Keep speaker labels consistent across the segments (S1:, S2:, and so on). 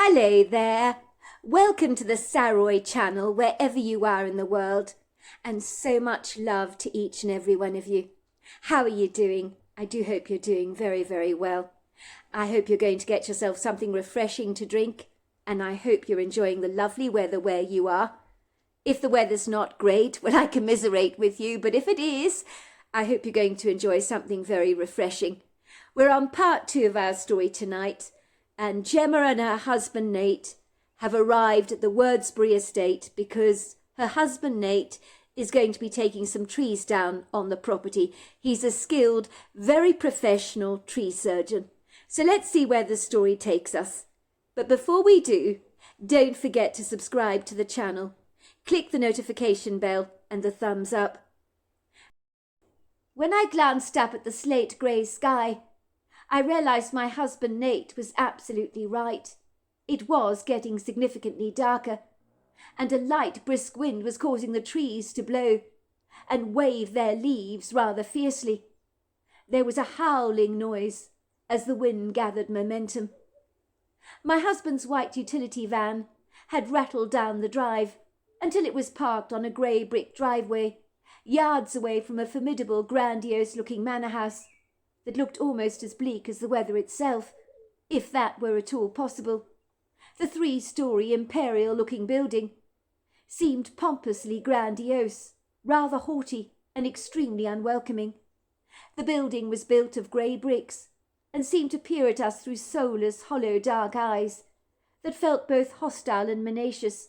S1: Hello there. Welcome to the Saroy channel, wherever you are in the world. And so much love to each and every one of you. How are you doing? I do hope you're doing very, very well. I hope you're going to get yourself something refreshing to drink. And I hope you're enjoying the lovely weather where you are. If the weather's not great, well, I commiserate with you. But if it is, I hope you're going to enjoy something very refreshing. We're on part 2 of our story tonight. And Gemma and her husband Nate have arrived at the Wordsbury estate because her husband Nate is going to be taking some trees down on the property. He's a skilled, very professional tree surgeon. So let's see where the story takes us. But before we do, don't forget to subscribe to the channel. Click the notification bell and the thumbs up. When I glanced up at the slate grey sky, I realised my husband Nate was absolutely right. It was getting significantly darker, and a light brisk wind was causing the trees to blow and wave their leaves rather fiercely. There was a howling noise as the wind gathered momentum. My husband's white utility van had rattled down the drive until it was parked on a grey brick driveway, yards away from a formidable, grandiose-looking manor house that looked almost as bleak as the weather itself, if that were at all possible. The 3-story imperial-looking building seemed pompously grandiose, rather haughty and extremely unwelcoming. The building was built of grey bricks and seemed to peer at us through soulless, hollow, dark eyes that felt both hostile and menacious.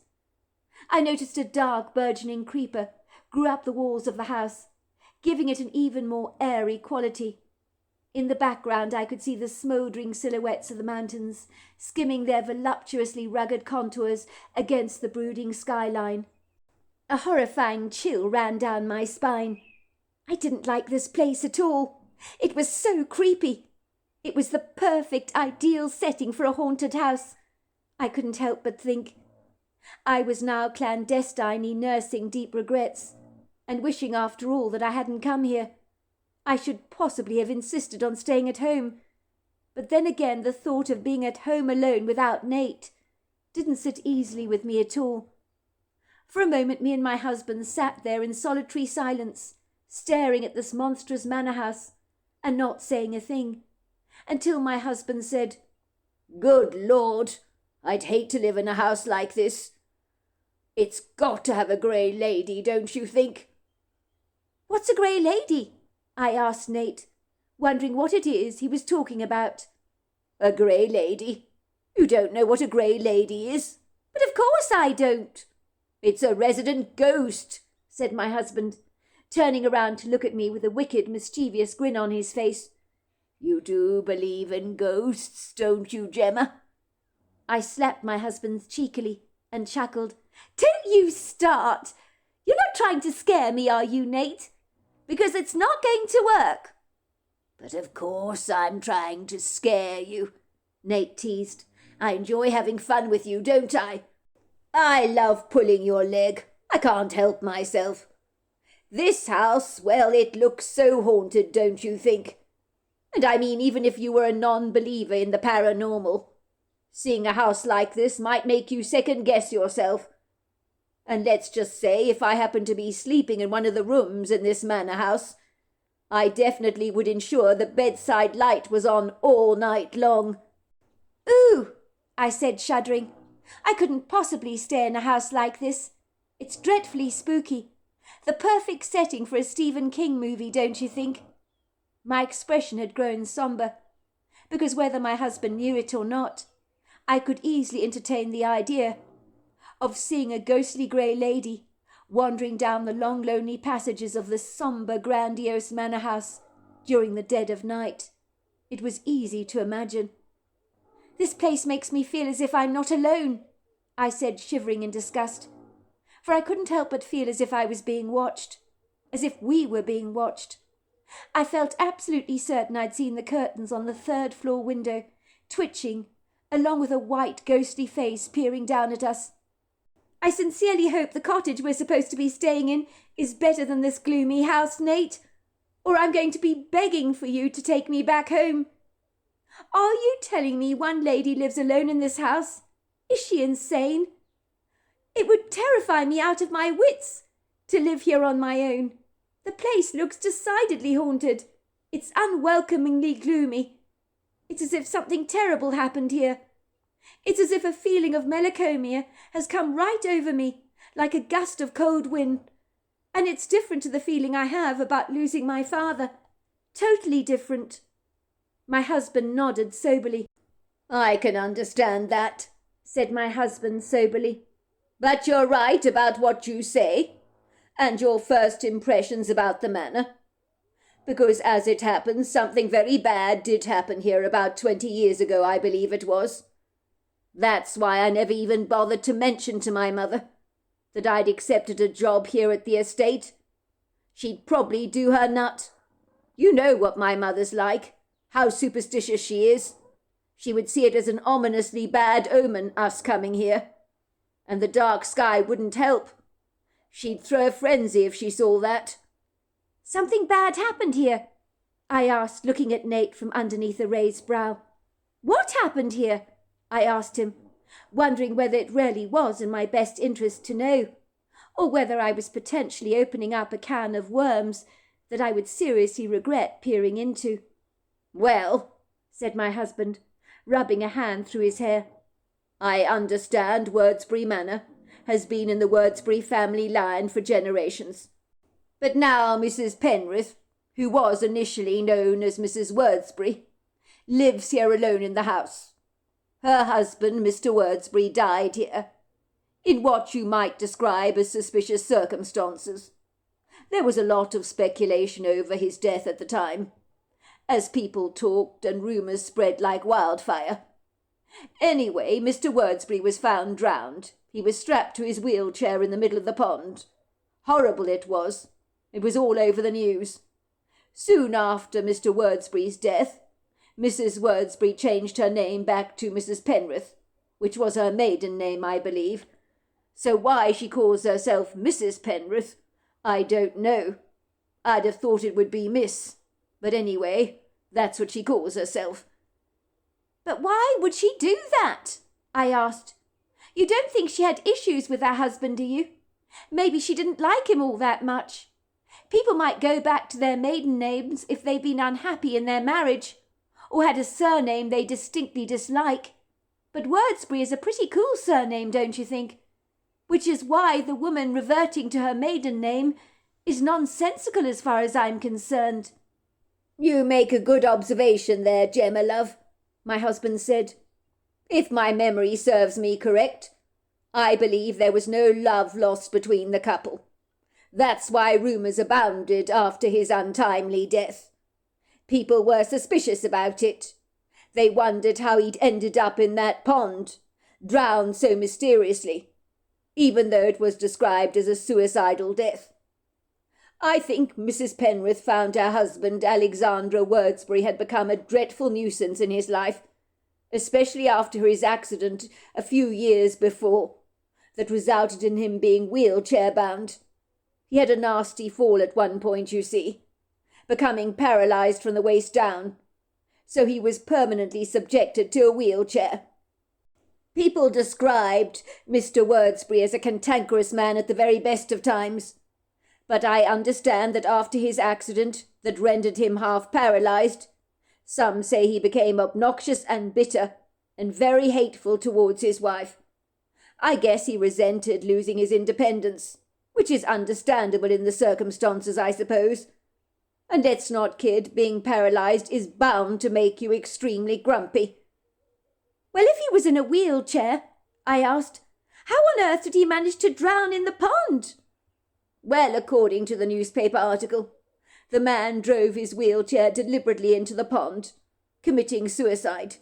S1: I noticed a dark, burgeoning creeper grew up the walls of the house, giving it an even more airy quality. In the background I could see the smouldering silhouettes of the mountains, skimming their voluptuously rugged contours against the brooding skyline. A horrifying chill ran down my spine. I didn't like this place at all. It was so creepy. It was the perfect, ideal setting for a haunted house. I couldn't help but think. I was now clandestinely nursing deep regrets, and wishing after all that I hadn't come here. I should possibly have insisted on staying at home, but then again the thought of being at home alone without Nate didn't sit easily with me at all. For a moment me and my husband sat there in solitary silence, staring at this monstrous manor house and not saying a thing, until my husband said, "Good Lord, I'd hate to live in a house like this. It's got to have a grey lady, don't you think?" "What's a grey lady?" I asked Nate, wondering what it is he was talking about. "A grey lady? You don't know what a grey lady is?" "But of course I don't." "It's a resident ghost," said my husband, turning around to look at me with a wicked, mischievous grin on his face. "You do believe in ghosts, don't you, Gemma?" I slapped my husband cheekily and chuckled. "Don't you start! You're not trying to scare me, are you, Nate? Because it's not going to work." "But of course I'm trying to scare you," Nate teased. "I enjoy having fun with you, don't I? I love pulling your leg. I can't help myself. This house, well, it looks so haunted, don't you think? And I mean, even if you were a non-believer in the paranormal, seeing a house like this might make you second-guess yourself. And let's just say, if I happened to be sleeping in one of the rooms in this manor house, I definitely would ensure the bedside light was on all night long." "Ooh," I said, shuddering. "I couldn't possibly stay in a house like this. It's dreadfully spooky. The perfect setting for a Stephen King movie, don't you think?" My expression had grown sombre, because whether my husband knew it or not, I could easily entertain the idea of seeing a ghostly grey lady wandering down the long lonely passages of this sombre grandiose manor house during the dead of night. It was easy to imagine. "This place makes me feel as if I'm not alone," I said, shivering in disgust, for I couldn't help but feel as if I was being watched, as if we were being watched. I felt absolutely certain I'd seen the curtains on the 3rd-floor window twitching, along with a white ghostly face peering down at us. "I sincerely hope the cottage we're supposed to be staying in is better than this gloomy house, Nate, or I'm going to be begging for you to take me back home. Are you telling me one lady lives alone in this house Is she insane? It would terrify me out of my wits to live here on my own. The place looks decidedly haunted. It's unwelcomingly gloomy. It's as if something terrible happened here. It's as if a feeling of melancholia has come right over me, like a gust of cold wind. And it's different to the feeling I have about losing my father. Totally different. My husband nodded soberly.
S2: I can understand that, said my husband soberly. But you're right about what you say, and your first impressions about the manor. Because as it happens, something very bad did happen here about 20 years ago, I believe it was. That's why I never even bothered to mention to my mother that I'd accepted a job here at the estate. She'd probably do her nut. You know what my mother's like, how superstitious she is. She would see it as an ominously bad omen, us coming here. And the dark sky wouldn't help. She'd throw a frenzy if she saw that.
S1: Something bad happened here? I asked, looking at Nate from underneath a raised brow. What happened here? I asked him, wondering whether it really was in my best interest to know, or whether I was potentially opening up a can of worms that I would seriously regret peering into.
S2: Well,
S1: said my husband, rubbing a hand through his hair,
S2: I understand Wordsbury Manor has been in the Wordsbury family line for generations. But now Mrs. Penrith, who was initially known as Mrs. Wordsbury, lives here alone in the house. Her husband, Mr. Wordsbury, died here, in what you might describe as suspicious circumstances. There was a lot of speculation over his death at the time, as people talked and rumours spread like wildfire. Anyway, Mr. Wordsbury was found drowned. He was strapped to his wheelchair in the middle of the pond. Horrible it was. It was all over the news. Soon after Mr. Wordsbury's death, Mrs. Wordsbury changed her name back to Mrs. Penrith, which was her maiden name, I believe. So why she calls herself Mrs. Penrith, I don't know. I'd have thought it would be Miss. But anyway, that's what she calls herself.
S1: But why would she do that? I asked. You don't think she had issues with her husband, do you? Maybe she didn't like him all that much. People might go back to their maiden names if they've been unhappy in their marriage, or had a surname they distinctly dislike. But Wordsbury is a pretty cool surname, don't you think? Which is why the woman reverting to her maiden name is nonsensical as far as I'm concerned.
S2: You make a good observation there, Gemma, love, my husband said. If my memory serves me correct, I believe there was no love lost between the couple. That's why rumours abounded after his untimely death. People were suspicious about it. They wondered how he'd ended up in that pond, drowned so mysteriously, even though it was described as a suicidal death. I think Mrs. Penrith found her husband, Alexandra Wordsbury, had become a dreadful nuisance in his life, especially after his accident a few years before, that resulted in him being wheelchair-bound. He had a nasty fall at one point, you see, becoming paralysed from the waist down, so he was permanently subjected to a wheelchair. People described Mr. Wordsbury as a cantankerous man at the very best of times, but I understand that after his accident that rendered him half paralysed, some say he became obnoxious and bitter and very hateful towards his wife. I guess he resented losing his independence, which is understandable in the circumstances, I suppose. And let's not kid, being paralysed is bound to make you extremely grumpy.
S1: Well, if he was in a wheelchair, I asked, how on earth did he manage to drown in the pond?
S2: Well, according to the newspaper article, the man drove his wheelchair deliberately into the pond, committing suicide.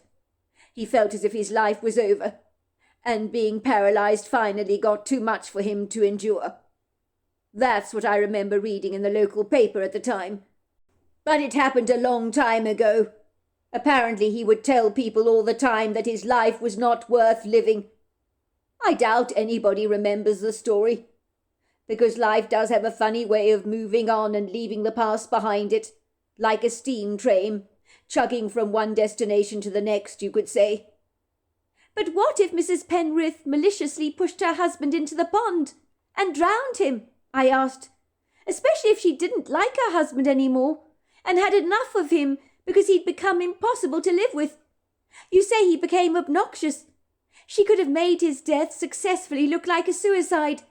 S2: He felt as if his life was over, and being paralysed finally got too much for him to endure. That's what I remember reading in the local paper at the time. But it happened a long time ago. Apparently he would tell people all the time that his life was not worth living. I doubt anybody remembers the story, because life does have a funny way of moving on and leaving the past behind it, like a steam train, chugging from one destination to the next, you could say.
S1: But what if Mrs. Penrith maliciously pushed her husband into the pond and drowned him? I asked, especially if she didn't like her husband any more and had enough of him because he'd become impossible to live with. You say he became obnoxious. She could have made his death successfully look like a suicide.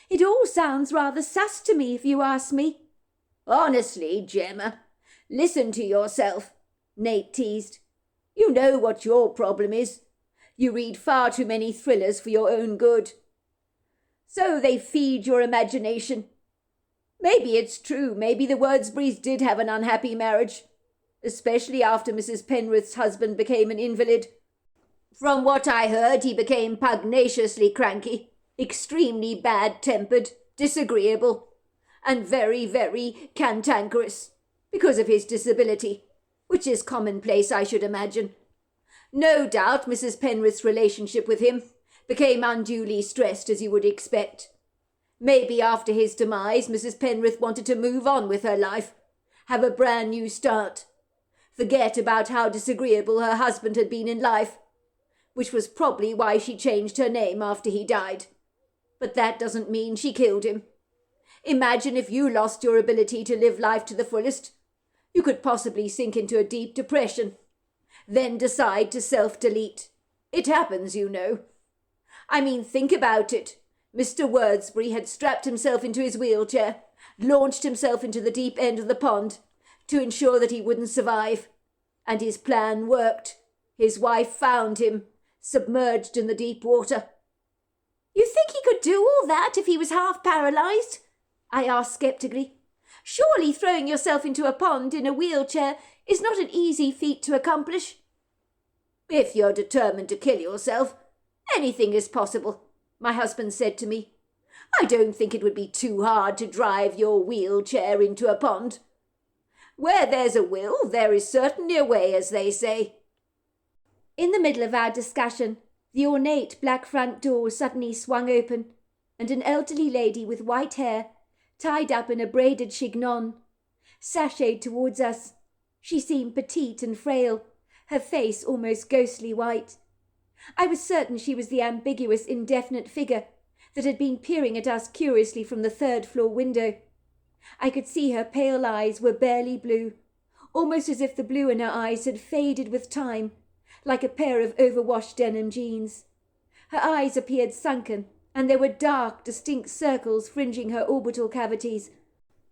S1: It all sounds rather sus to me, if you ask me.
S2: Honestly, Gemma, listen to yourself, Nate teased. You know what your problem is. You read far too many thrillers for your own good. So they feed your imagination. Maybe it's true. Maybe the Wordsburys did have an unhappy marriage, especially after Mrs. Penrith's husband became an invalid. From what I heard, he became pugnaciously cranky, extremely bad-tempered, disagreeable, and very, very cantankerous, because of his disability, which is commonplace, I should imagine. No doubt Mrs. Penrith's relationship with him became unduly stressed, as you would expect. Maybe after his demise, Mrs. Penrith wanted to move on with her life, have a brand new start, forget about how disagreeable her husband had been in life, which was probably why she changed her name after he died. But that doesn't mean she killed him. Imagine if you lost your ability to live life to the fullest. You could possibly sink into a deep depression, then decide to self-delete. It happens, you know. I mean, think about it. Mr. Wordsbury had strapped himself into his wheelchair, launched himself into the deep end of the pond to ensure that he wouldn't survive. And his plan worked. His wife found him, submerged in the deep water.
S1: You think he could do all that if he was half paralysed? I asked sceptically. Surely throwing yourself into a pond in a wheelchair is not an easy feat to accomplish.
S2: If you're determined to kill yourself, anything is possible, my husband said to me. I don't think it would be too hard to drive your wheelchair into a pond. Where there's a will, there is certainly a way, as they say.
S1: In the middle of our discussion, the ornate black front door suddenly swung open, and an elderly lady with white hair, tied up in a braided chignon, sashayed towards us. She seemed petite and frail, her face almost ghostly white. I was certain she was the ambiguous, indefinite figure that had been peering at us curiously from the third-floor window. I could see her pale eyes were barely blue, almost as if the blue in her eyes had faded with time, like a pair of overwashed denim jeans. Her eyes appeared sunken, and there were dark, distinct circles fringing her orbital cavities,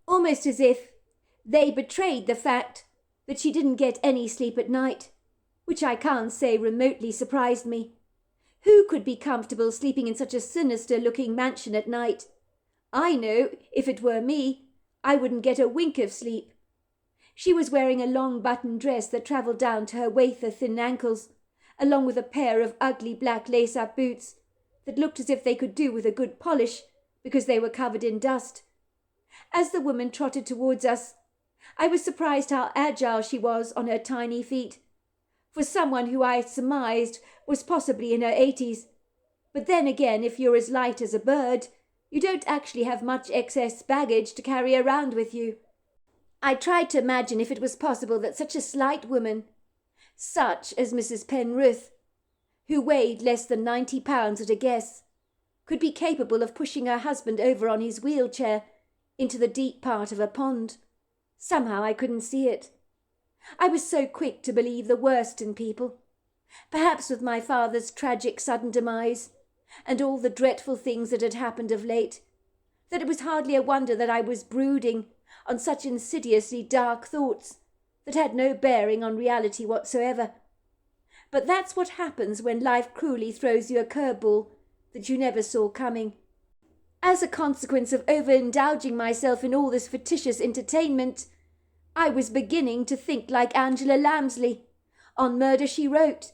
S1: almost as if they betrayed the fact that she didn't get any sleep at night, which I can't say remotely surprised me. Who could be comfortable sleeping in such a sinister-looking mansion at night? I know, if it were me, I wouldn't get a wink of sleep. She was wearing a long button dress that travelled down to her wafer-thin ankles, along with a pair of ugly black lace-up boots that looked as if they could do with a good polish because they were covered in dust. As the woman trotted towards us, I was surprised how agile she was on her tiny feet, for someone who I surmised was possibly in her 80s. But then again, if you're as light as a bird, you don't actually have much excess baggage to carry around with you. I tried to imagine if it was possible that such a slight woman, such as Mrs. Penrith, who weighed less than 90 pounds at a guess, could be capable of pushing her husband over on his wheelchair into the deep part of a pond. Somehow I couldn't see it. I was so quick to believe the worst in people, perhaps with my father's tragic sudden demise and all the dreadful things that had happened of late, that it was hardly a wonder that I was brooding on such insidiously dark thoughts that had no bearing on reality whatsoever. But that's what happens when life cruelly throws you a curveball that you never saw coming. As a consequence of overindulging myself in all this fictitious entertainment, I was beginning to think like Angela Lamsley on Murder, She Wrote,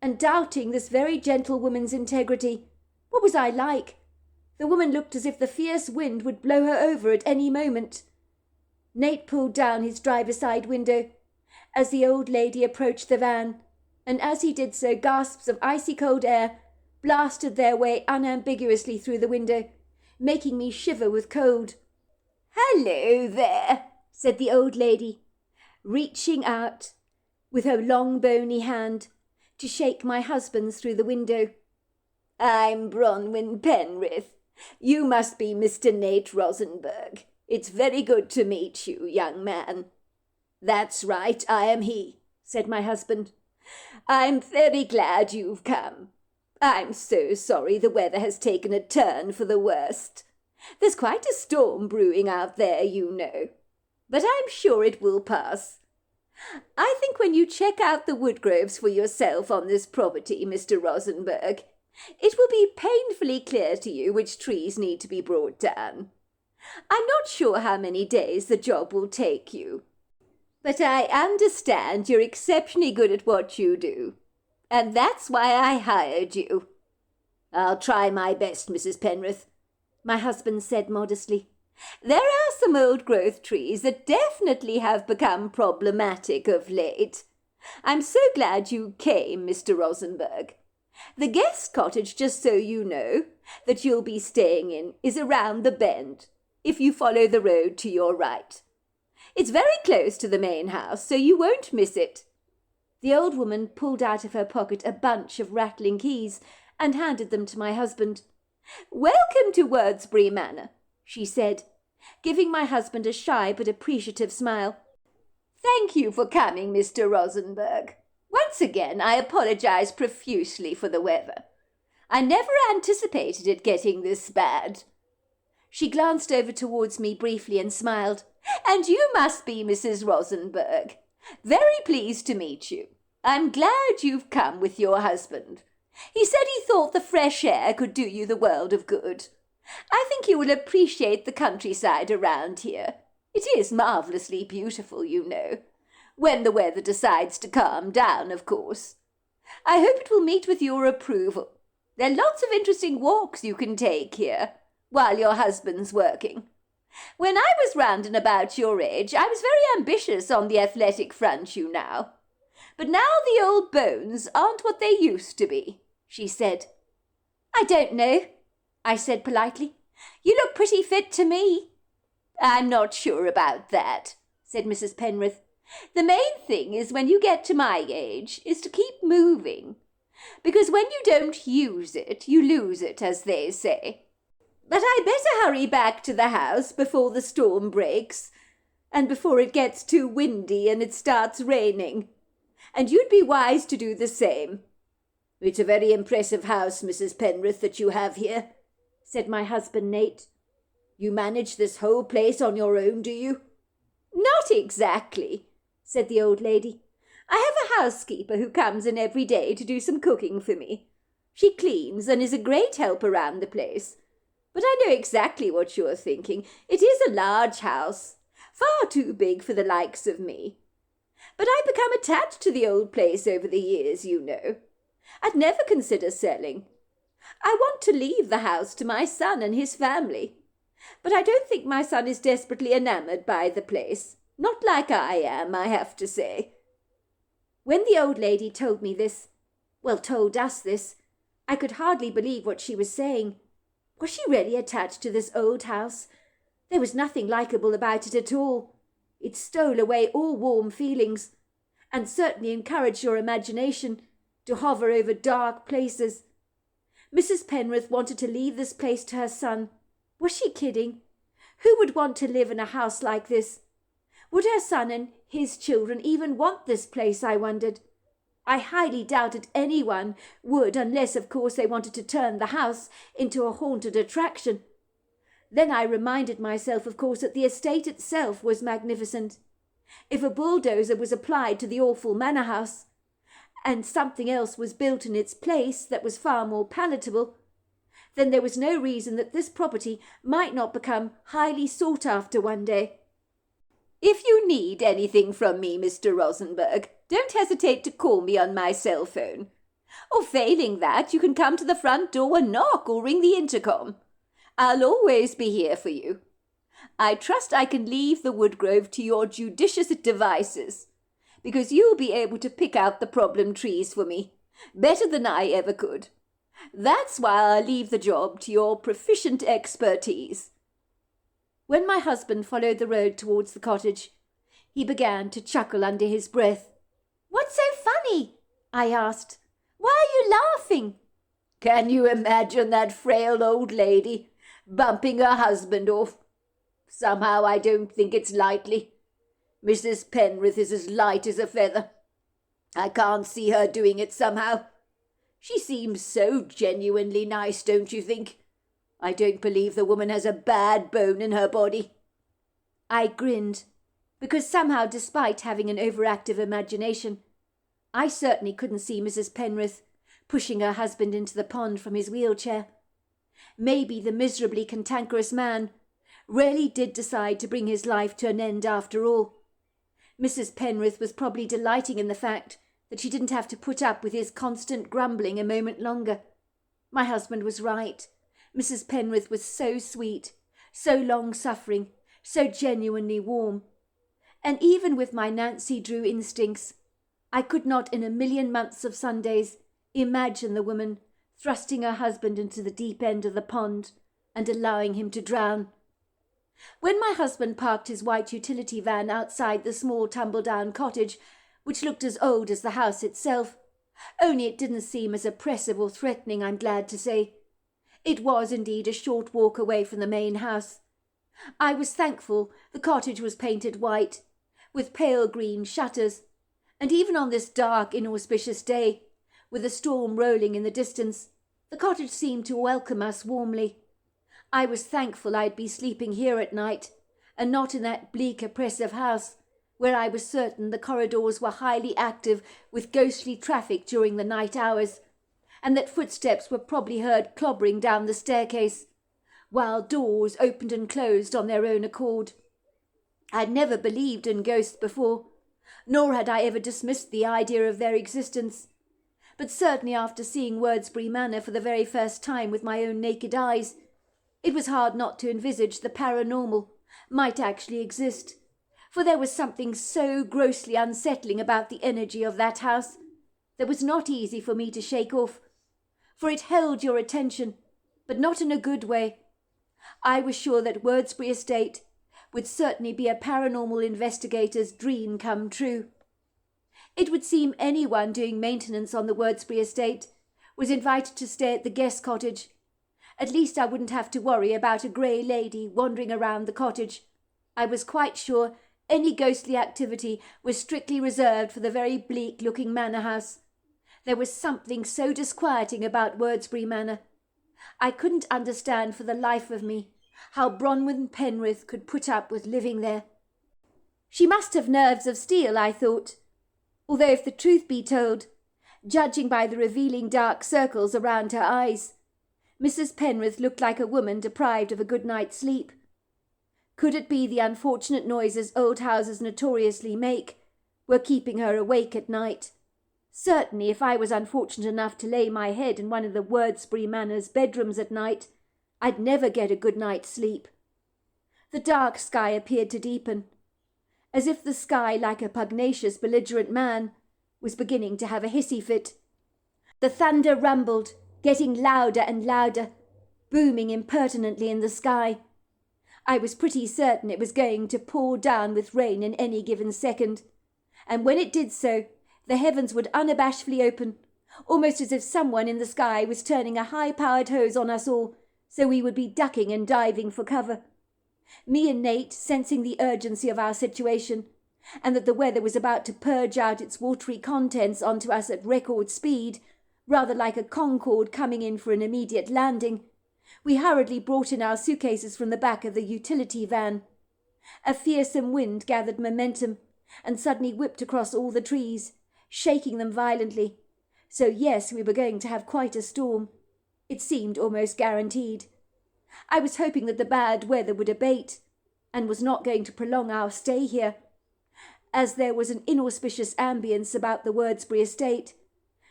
S1: and doubting this very gentlewoman's integrity. What was I like? The woman looked as if the fierce wind would blow her over at any moment. Nate pulled down his driver's side window as the old lady approached the van, and as he did so, gasps of icy cold air blasted their way unambiguously through the window, making me shiver with cold. "Hello there," said the old lady, reaching out with her long bony hand to shake my husband's through the window.
S2: I'm Bronwyn Penrith. You must be Mr. Nate Rosenberg. It's very good to meet you, young man. That's right, I am he, said my husband. I'm very glad you've come. I'm so sorry the weather has taken a turn for the worst. There's quite a storm brewing out there, you know. But I'm sure it will pass. I think when you check out the woodgroves for yourself on this property, Mr. Rosenberg, it will be painfully clear to you which trees need to be brought down. I'm not sure how many days the job will take you, but I understand you're exceptionally good at what you do, and that's why I hired you. I'll try my best, Mrs. Penrith, my husband said modestly. There are some old-growth trees that definitely have become problematic of late. I'm so glad you came, Mr. Rosenberg. The guest cottage, just so you know, that you'll be staying in is around the bend, if you follow the road to your right. It's very close to the main house, so you won't miss it. The old woman pulled out of her pocket a bunch of rattling keys and handed them to my husband. Welcome to Wordsbury Manor, she said, giving my husband a shy but appreciative smile. Thank you for coming, Mr. Rosenberg. Once again, I apologize profusely for the weather. I never anticipated it getting this bad. She glanced over towards me briefly and smiled. And you must be Mrs. Rosenberg. Very pleased to meet you. I'm glad you've come with your husband. He said he thought the fresh air could do you the world of good. I think you will appreciate the countryside around here. It is marvellously beautiful, you know. When the weather decides to calm down, of course. I hope it will meet with your approval. There are lots of interesting walks you can take here, while your husband's working. When I was round and about your age, I was very ambitious on the athletic front, you know. But now the old bones aren't what they used to be, she said. I don't know, I said politely. You look pretty fit to me. I'm not sure about that, said Mrs. Penrith. The main thing is when you get to my age is to keep moving. Because when you don't use it, you lose it, as they say. But I'd better hurry back to the house before the storm breaks, and before it gets too windy and it starts raining. And you'd be wise to do the same. It's a very impressive house, Mrs. Penrith, that you have here, said my husband Nate. You manage this whole place on your own, do you? Not exactly, said the old lady. I have a housekeeper who comes in every day to do some cooking for me. She cleans and is a great help around the place. But I know exactly what you're thinking. It is a large house, far too big for the likes of me. But I've become attached to the old place over the years, you know. I'd never consider selling. I want to leave the house to my son and his family. But I don't think my son is desperately enamoured by the place. Not like I am, I have to say. When the old lady told us this, I could hardly believe what she was saying. Was she really attached to this old house? There was nothing likeable about it at all. It stole away all warm feelings, and certainly encouraged your imagination to hover over dark places. Mrs. Penrith wanted to leave this place to her son. Was she kidding? Who would want to live in a house like this? Would her son and his children even want this place, I wondered. I highly doubted anyone would, unless, of course, they wanted to turn the house into a haunted attraction. Then I reminded myself, of course, that the estate itself was magnificent. If a bulldozer was applied to the awful manor house, and something else was built in its place that was far more palatable, then there was no reason that this property might not become highly sought after one day. If you need anything from me, Mr. Rosenberg, don't hesitate to call me on my cell phone. Or failing that, you can come to the front door and knock or ring the intercom. I'll always be here for you. I trust I can leave the woodgrove to your judicious devices, because you'll be able to pick out the problem trees for me, better than I ever could. That's why I leave the job to your proficient expertise. When my husband followed the road towards the cottage, he began to chuckle under his breath. What's so funny? I asked.
S1: Why are you laughing?
S2: Can you imagine that frail old lady bumping her husband off? Somehow I don't think it's likely. Mrs. Penrith is as light as a feather. I can't see her doing it somehow. She seems so genuinely nice, don't you think? I don't believe the woman has a bad bone in her body.
S1: I grinned, because somehow, despite having an overactive imagination, I certainly couldn't see Mrs. Penrith pushing her husband into the pond from his wheelchair. Maybe the miserably cantankerous man really did decide to bring his life to an end after all. Mrs. Penrith was probably delighting in the fact that she didn't have to put up with his constant grumbling a moment longer. My husband was right. Mrs. Penrith was so sweet, so long-suffering, so genuinely warm. And even with my Nancy Drew instincts, I could not in a million months of Sundays imagine the woman thrusting her husband into the deep end of the pond and allowing him to drown. When my husband parked his white utility van outside the small tumble-down cottage, which looked as old as the house itself, only it didn't seem as oppressive or threatening, I'm glad to say. It was indeed a short walk away from the main house. I was thankful the cottage was painted white, with pale green shutters, and even on this dark, inauspicious day, with a storm rolling in the distance, the cottage seemed to welcome us warmly. I was thankful I'd be sleeping here at night, and not in that bleak, oppressive house, where I was certain the corridors were highly active with ghostly traffic during the night hours, and that footsteps were probably heard clobbering down the staircase, while doors opened and closed on their own accord. I'd never believed in ghosts before, nor had I ever dismissed the idea of their existence, but certainly after seeing Wordsbury Manor for the very first time with my own naked eyes, it was hard not to envisage the paranormal might actually exist, for there was something so grossly unsettling about the energy of that house that was not easy for me to shake off, for it held your attention, but not in a good way. I was sure that Wordsbury Estate would certainly be a paranormal investigator's dream come true. It would seem anyone doing maintenance on the Wordsbury Estate was invited to stay at the guest cottage. At least I wouldn't have to worry about a grey lady wandering around the cottage. I was quite sure any ghostly activity was strictly reserved for the very bleak-looking manor house. There was something so disquieting about Wordsbury Manor. I couldn't understand for the life of me how Bronwyn Penrith could put up with living there. She must have nerves of steel, I thought, although if the truth be told, judging by the revealing dark circles around her eyes, Mrs. Penrith looked like a woman deprived of a good night's sleep. Could it be the unfortunate noises old houses notoriously make were keeping her awake at night? Certainly, if I was unfortunate enough to lay my head in one of the Wordsbury Manor's bedrooms at night, I'd never get a good night's sleep. The dark sky appeared to deepen, as if the sky, like a pugnacious, belligerent man, was beginning to have a hissy fit. The thunder rumbled, getting louder and louder, booming impertinently in the sky. I was pretty certain it was going to pour down with rain in any given second, and when it did so, the heavens would unabashedly open, almost as if someone in the sky was turning a high-powered hose on us all, so we would be ducking and diving for cover. Me and Nate, sensing the urgency of our situation, and that the weather was about to purge out its watery contents onto us at record speed, rather like a Concorde coming in for an immediate landing, we hurriedly brought in our suitcases from the back of the utility van. A fearsome wind gathered momentum and suddenly whipped across all the trees, shaking them violently. So yes, we were going to have quite a storm. It seemed almost guaranteed. I was hoping that the bad weather would abate, and was not going to prolong our stay here, as there was an inauspicious ambience about the Wordsbury Estate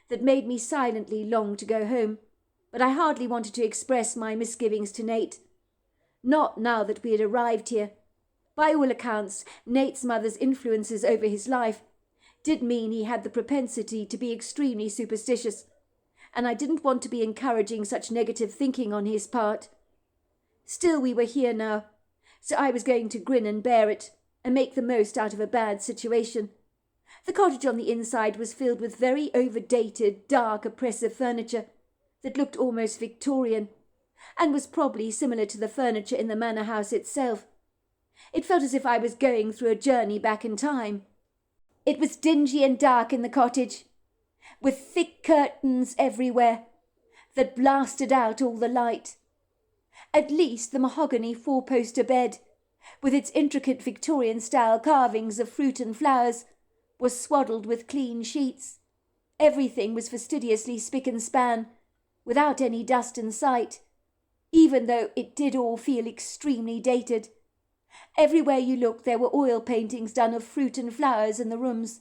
S1: that made me silently long to go home, but I hardly wanted to express my misgivings to Nate. Not now that we had arrived here. By all accounts, Nate's mother's influences over his life did mean he had the propensity to be extremely superstitious, and I didn't want to be encouraging such negative thinking on his part. Still, we were here now, so I was going to grin and bear it, and make the most out of a bad situation. The cottage on the inside was filled with very overdated, dark, oppressive furniture that looked almost Victorian, and was probably similar to the furniture in the manor house itself. It felt as if I was going through a journey back in time. It was dingy and dark in the cottage, with thick curtains everywhere that blasted out all the light. At least the mahogany four-poster bed, with its intricate Victorian-style carvings of fruit and flowers, was swaddled with clean sheets. Everything was fastidiously spick and span, without any dust in sight, even though it did all feel extremely dated. Everywhere you looked there were oil paintings done of fruit and flowers in the rooms,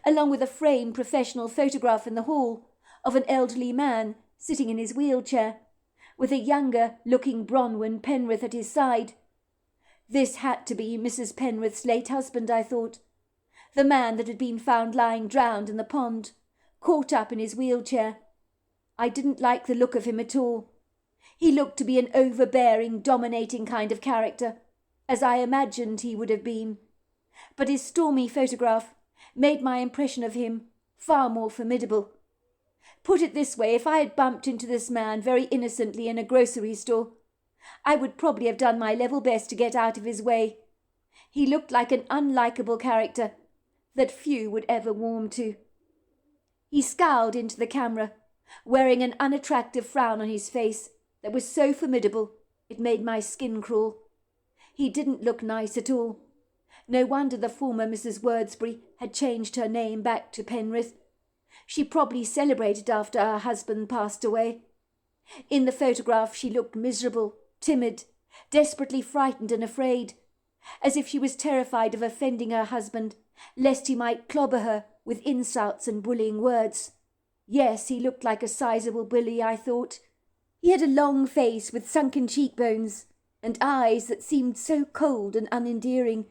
S1: along with a framed professional photograph in the hall of an elderly man sitting in his wheelchair, with a younger-looking Bronwyn Penrith at his side. This had to be Mrs. Penrith's late husband, I thought, the man that had been found lying drowned in the pond, caught up in his wheelchair. I didn't like the look of him at all. He looked to be an overbearing, dominating kind of character, as I imagined he would have been. But his stormy photograph made my impression of him far more formidable. Put it this way, if I had bumped into this man very innocently in a grocery store, I would probably have done my level best to get out of his way. He looked like an unlikable character that few would ever warm to. He scowled into the camera, wearing an unattractive frown on his face that was so formidable it made my skin crawl. He didn't look nice at all. No wonder the former Mrs. Wordsbury had changed her name back to Penrith. She probably celebrated after her husband passed away. In the photograph she looked miserable, timid, desperately frightened and afraid, as if she was terrified of offending her husband, lest he might clobber her with insults and bullying words. Yes, he looked like a sizable bully, I thought. He had a long face with sunken cheekbones, and eyes that seemed so cold and unendearing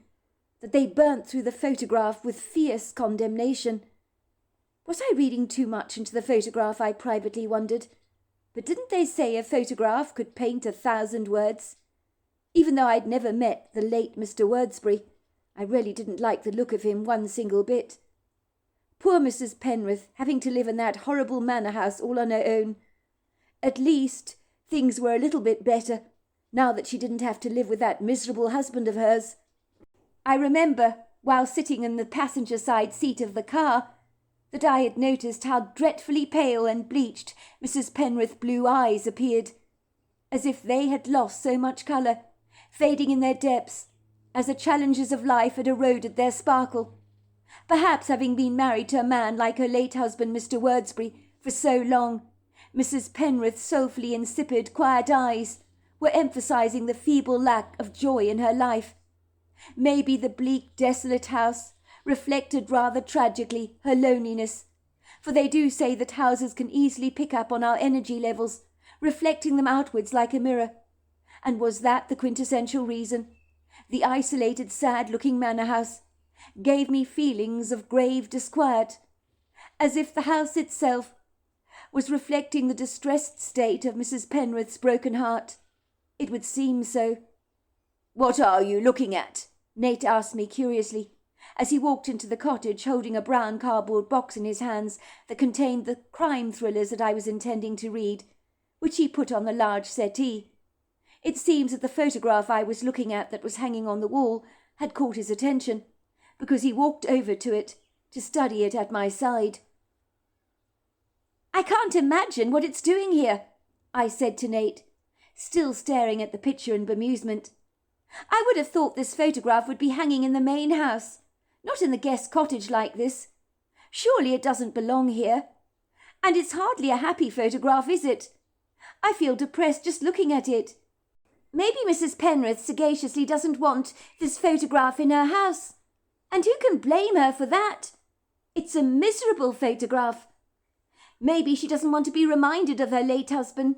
S1: that they burnt through the photograph with fierce condemnation. Was I reading too much into the photograph, I privately wondered? But didn't they say a photograph could paint 1,000 words? Even though I'd never met the late Mr. Wordsbury, I really didn't like the look of him one single bit. Poor Mrs. Penrith, having to live in that horrible manor house all on her own. At least things were a little bit better, now that she didn't have to live with that miserable husband of hers. I remember, while sitting in the passenger side seat of the car, that I had noticed how dreadfully pale and bleached Mrs. Penrith's blue eyes appeared, as if they had lost so much colour, fading in their depths, as the challenges of life had eroded their sparkle. Perhaps having been married to a man like her late husband, Mr. Wordsbury, for so long, Mrs. Penrith's soulfully insipid, quiet eyes were emphasizing the feeble lack of joy in her life. Maybe the bleak, desolate house reflected rather tragically her loneliness, for they do say that houses can easily pick up on our energy levels, reflecting them outwards like a mirror. And was that the quintessential reason? The isolated, sad-looking manor house gave me feelings of grave disquiet, as if the house itself was reflecting the distressed state of Mrs. Penrith's broken heart. It would seem so. "What are you looking at?" Nate asked me curiously, as he walked into the cottage holding a brown cardboard box in his hands that contained the crime thrillers that I was intending to read, which he put on the large settee. It seems that the photograph I was looking at that was hanging on the wall had caught his attention, because he walked over to it to study it at my side. "I can't imagine what it's doing here," I said to Nate, still staring at the picture in bemusement. "I would have thought this photograph would be hanging in the main house, not in the guest cottage like this. Surely it doesn't belong here. And it's hardly a happy photograph, is it? I feel depressed just looking at it. Maybe Mrs. Penrith sagaciously doesn't want this photograph in her house. And who can blame her for that? It's a miserable photograph. Maybe she doesn't want to be reminded of her late husband.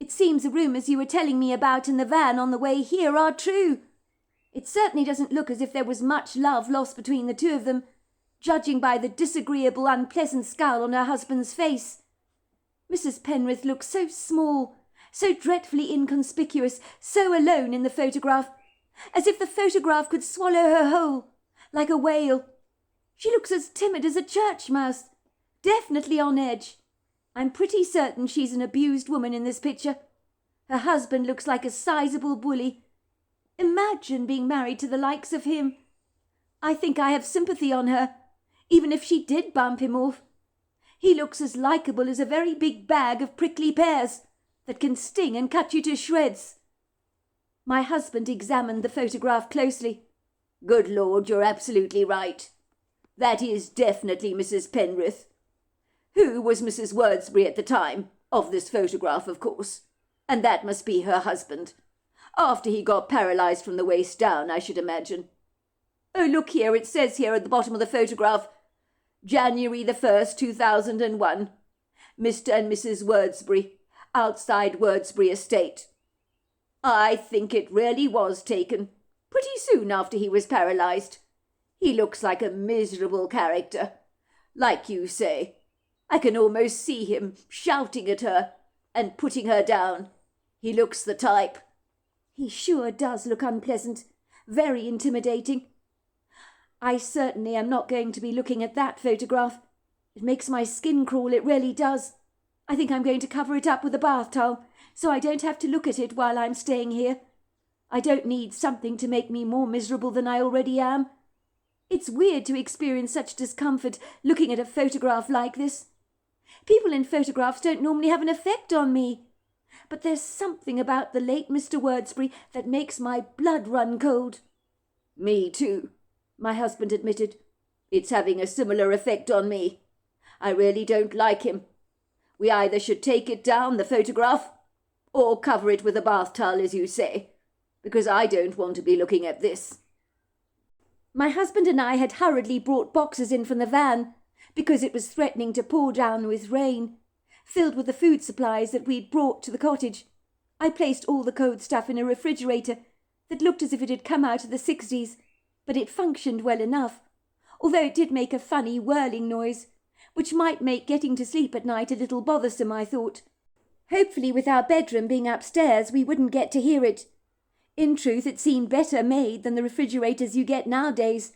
S1: It seems the rumours you were telling me about in the van on the way here are true. It certainly doesn't look as if there was much love lost between the two of them, judging by the disagreeable, unpleasant scowl on her husband's face. Mrs. Penrith looks so small, so dreadfully inconspicuous, so alone in the photograph, as if the photograph could swallow her whole, like a whale. She looks as timid as a church mouse, definitely on edge. I'm pretty certain she's an abused woman in this picture. Her husband looks like a sizable bully. Imagine being married to the likes of him. I think I have sympathy on her, even if she did bump him off. He looks as likeable as a very big bag of prickly pears that can sting and cut you to shreds. My husband examined the photograph closely.
S2: Good Lord, you're absolutely right. That is definitely Mrs. Penrith. Who was Mrs. Wordsbury at the time of this photograph, of course. And that must be her husband. After he got paralysed from the waist down, I should imagine. Oh, look here, it says here at the bottom of the photograph, January the 1st, 2001. Mr. and Mrs. Wordsbury, outside Wordsbury Estate. I think it really was taken pretty soon after he was paralysed. He looks like a miserable character. Like you say, I can almost see him shouting at her and putting her down. He looks the type.
S1: He sure does look unpleasant, very intimidating. I certainly am not going to be looking at that photograph. It makes my skin crawl, it really does. I think I'm going to cover it up with a bath towel, so I don't have to look at it while I'm staying here. I don't need something to make me more miserable than I already am. It's weird to experience such discomfort looking at a photograph like this. People in photographs don't normally have an effect on me. But there's something about the late Mr. Wordsbury that makes my blood run cold.
S2: Me too, my husband admitted. It's having a similar effect on me. I really don't like him. We either should take it down, the photograph, or cover it with a bath towel, as you say, because I don't want to be looking at this.
S1: My husband and I had hurriedly brought boxes in from the van, because it was threatening to pour down with rain, filled with the food supplies that we'd brought to the cottage. I placed all the cold stuff in a refrigerator that looked as if it had come out of the 60s, but it functioned well enough, although it did make a funny whirling noise, which might make getting to sleep at night a little bothersome, I thought. Hopefully, with our bedroom being upstairs, we wouldn't get to hear it. In truth, it seemed better made than the refrigerators you get nowadays,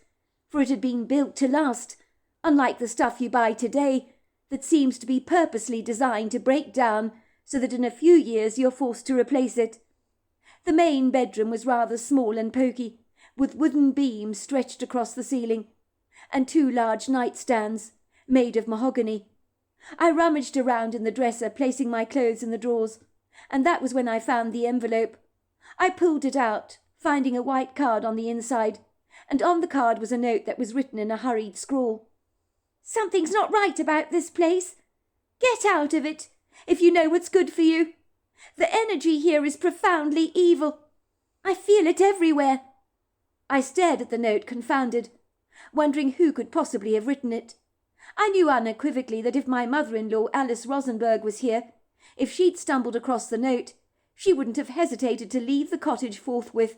S1: for it had been built to last, unlike the stuff you buy today that seems to be purposely designed to break down so that in a few years you're forced to replace it. The main bedroom was rather small and poky, with wooden beams stretched across the ceiling, and 2 large nightstands, made of mahogany. I rummaged around in the dresser, placing my clothes in the drawers, and that was when I found the envelope. I pulled it out, finding a white card on the inside, and on the card was a note that was written in a hurried scrawl. Something's not right about this place. Get out of it, if you know what's good for you. The energy here is profoundly evil. I feel it everywhere. I stared at the note, confounded, wondering who could possibly have written it. I knew unequivocally that if my mother-in-law, Alice Rosenberg, was here, if she'd stumbled across the note, she wouldn't have hesitated to leave the cottage forthwith,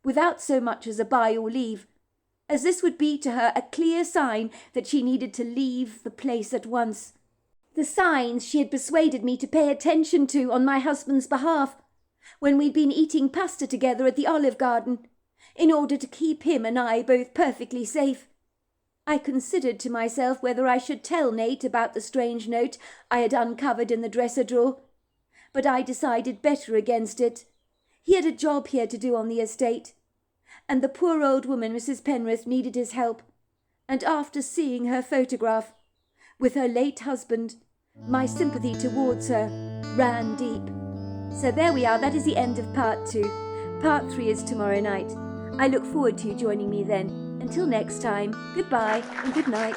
S1: without so much as a bye or leave, as this would be to her a clear sign that she needed to leave the place at once. The signs she had persuaded me to pay attention to on my husband's behalf, when we'd been eating pasta together at the Olive Garden, in order to keep him and I both perfectly safe. I considered to myself whether I should tell Nate about the strange note I had uncovered in the dresser drawer, but I decided better against it. He had a job here to do on the estate, and the poor old woman, Mrs. Penrith, needed his help, and after seeing her photograph with her late husband, my sympathy towards her ran deep. So there we are, that is the end of part 2. Part 3 is tomorrow night. I look forward to you joining me then. Until next time, goodbye and good night.